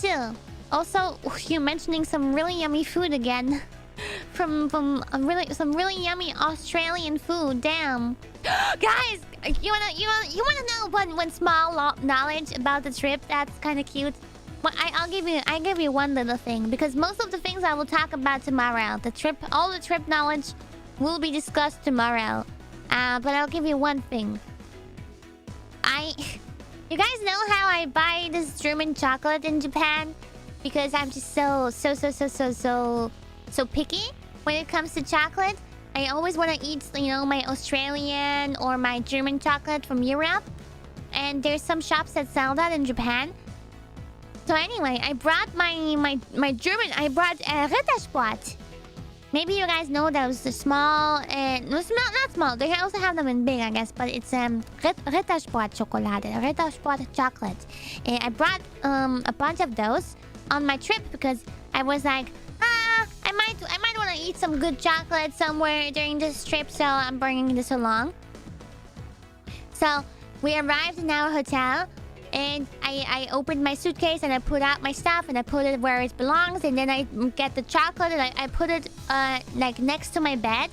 too. Also, you're mentioning some really yummy food again. From some really yummy Australian food. Damn. Guys, you wanna know one small knowledge about the trip that's kind of cute? Well, I'll give you one little thing, because most of the things I will talk about tomorrow, all the trip knowledge will be discussed tomorrow. But I'll give you one thing. You guys know how I buy this German chocolate in Japan? Because I'm just so picky when it comes to chocolate. I always want to eat, my Australian or my German chocolate from Europe. And there's some shops that sell that in Japan. So anyway, I brought my German. I brought Rittersport. Maybe you guys know those small and not small. They also have them in big, I guess. But it's Rittersport chocolate, Rittersport chocolate. And I brought a bunch of those on my trip because I was like, I might want to eat some good chocolate somewhere during this trip, so I'm bringing this along. So we arrived in our hotel, and I opened my suitcase and I put out my stuff and I put it where it belongs, and then I get the chocolate and I put it like next to my bed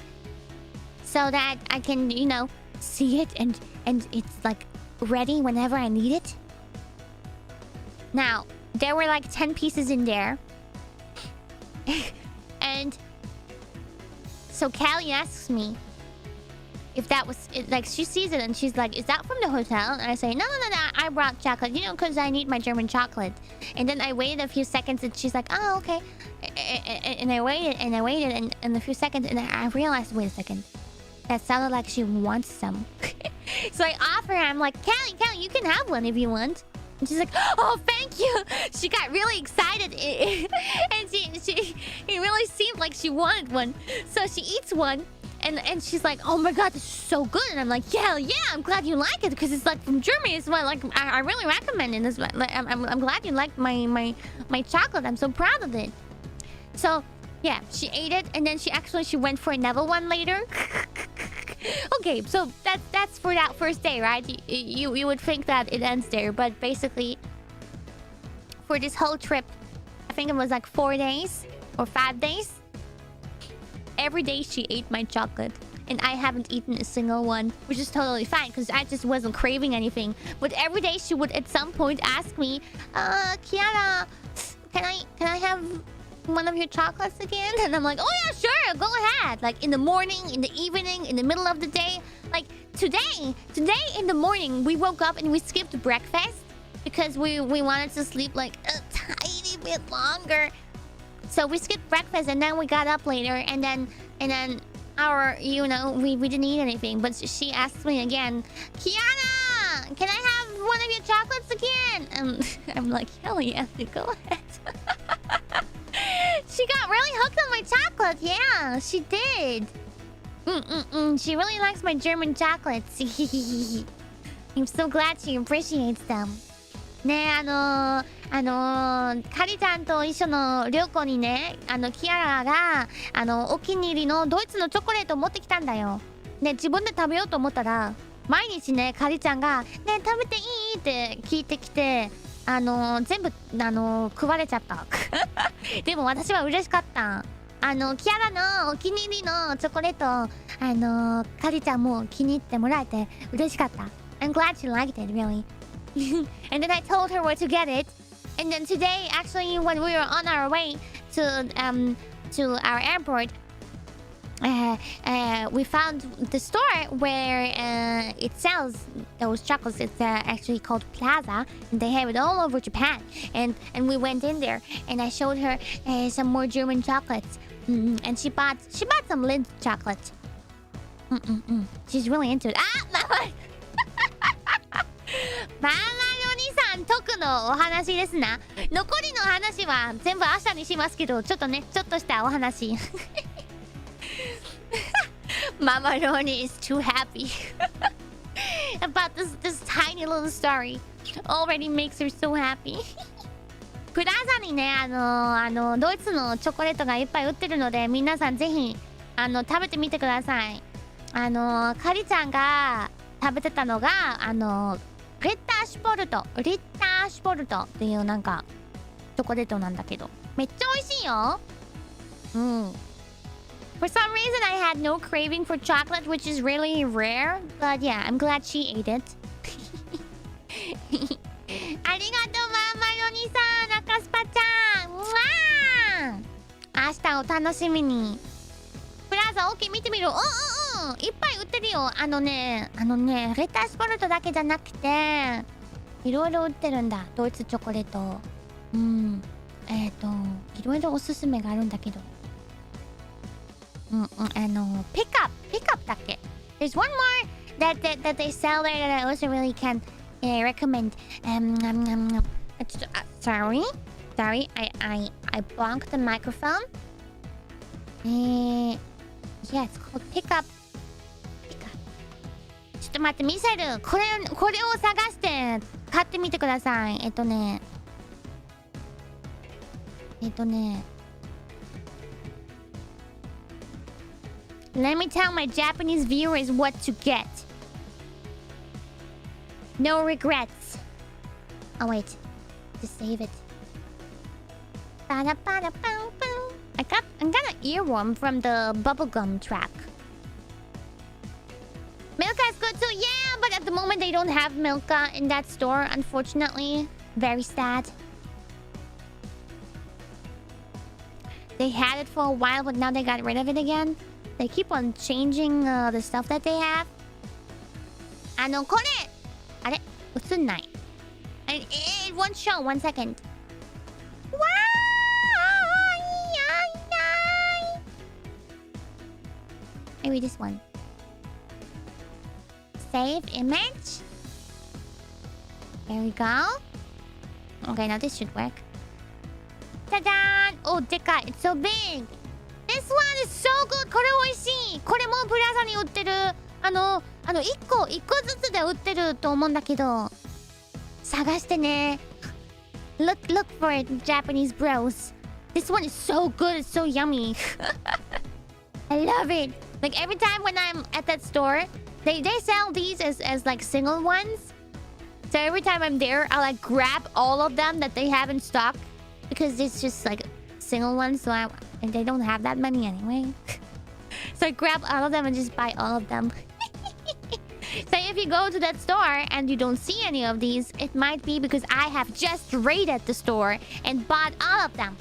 so that I can see it and it's like ready whenever I need it. Now there were like 10 pieces in there. And so Calli asks me if that was it, like she sees it and she's like, "Is that from the hotel?" And I say, "No, I brought chocolate, because I need my German chocolate." And then I waited a few seconds and she's like, "Oh, okay." And I waited and a few seconds and I realized, wait a second, that sounded like she wants some. So I offer her, I'm like, Calli, you can have one if you want." And she's like, "Oh, thank you." She got really excited. And it really seemed like she wanted one. So she eats one. And she's like, "Oh my god, this is so good." And I'm like, yeah, I'm glad you like it. Because it's like from Germany. It's like, I really recommend it. It's like, I'm glad you like my chocolate. I'm so proud of it. So, yeah, she ate it. And then she went for another one later. Okay, so that's for that first day, right? You would think that it ends there, but basically for this whole trip, I think it was like 4 days or 5 days. Every day she ate my chocolate, and I haven't eaten a single one, which is totally fine because I just wasn't craving anything. But every day she would at some point ask me, "Kiara, can I have one of your chocolates again?" And I'm like, "Oh yeah, sure, go ahead." Like in the morning, in the evening, in the middle of the day. Like today in the morning, we woke up and we skipped breakfast because we wanted to sleep like a tiny bit longer. So we skipped breakfast and then we got up later and then our we didn't eat anything. But she asked me again, "Kiara, can I have one of your chocolates again?" And I'm like, "Hell yeah, go ahead." She got really hooked on my chocolate. Yeah, she did. She really likes my German chocolates. I'm so glad she appreciates them. ね、カリちゃんと一緒の旅行にね、キアラがお気に入りのドイツのチョコレートを持ってきたんだよ。で、自分で食べようと思ったら、毎日ね、カリちゃんが「ね、食べていい？」って聞いてきて、全部食われちゃった。でも私は嬉しかった。キアラのお気に入りのチョコレート、カリちゃんも気に入ってもらえて嬉しかった。I'm glad she liked it, really. And then I told her where to get it. And then today, actually, when we were on our way to our airport, we found the store where it sells those chocolates. It's actually called Plaza, and they have it all over Japan. And we went in there, and I showed her some more German chocolates, and she bought some Lindt chocolate. She's really into it. Ah, ママの兄さん特のお話ですな。残りの話は全部朝にしますけど、ちょっとしたお話。Mama Roni is too happy about this tiny little story. Already makes her so happy. プラザにね、ドイツのチョコレートがいっぱい売ってるので、皆さんぜひ食べてみてください。カリちゃんが食べてたのがリッターシュポルトっていうなんかチョコレートなんだけど。めっちゃ美味しいよ。うん。For some reason, I had no craving for chocolate, which is really rare. But yeah, I'm glad she ate it. ありがとう、ママヨニさん、中スパちゃん。うわー。明日を楽しみに。プラザ、オッケー見てみる。うんうんうん。いっぱい売ってるよ。レタスポルトだけじゃなくて、いろいろ売ってるんだ。ドイツチョコレート。うん。いろいろおすすめがあるんだけど。ピックアップだっけ There's one more that they sell there that I also really can recommend. Sorry, I blocked the microphone. Yeah, it's called pick up. ちょっと待って、ミサイル、これを探して買ってみてください。Let me tell my Japanese viewers what to get. No regrets. Oh wait, to save it. I got an earworm from the bubblegum track. Milka is good too, yeah, but at the moment they don't have Milka in that store, unfortunately. Very sad. They had it for a while, but now they got rid of it again. They keep on changing the stuff that they have. これあれ映んない。It won't show. 1 second. わーい。Maybe this one. Save image. There we go. Okay, now this should work. Ta-da! Oh, でかい. It's so big. This one is so good! これ美味しい！これもプラザに売ってる。1個ずつで売ってると思うんだけど。探してね。Look for it, Japanese bros. This one is so good, it's so yummy. I love it. Like every time when I'm at that store, they sell these as like single ones. So every time I'm there, I'll like grab all of them that they have in stock. Because it's just like single ones, so and they don't have that many anyway. So I grab all of them and just buy all of them. So if you go to that store and you don't see any of these, it might be because I have just raided the store and bought all of them.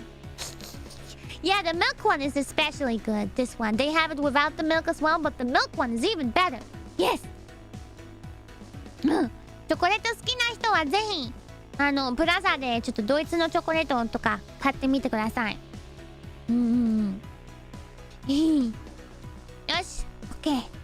Yeah, the milk one is especially good. This one. They have it without the milk as well, but the milk one is even better. Yes! チョコレート好きな人はぜひプラザでちょっとドイツのチョコレートとか買ってみてください。よし、オッケー。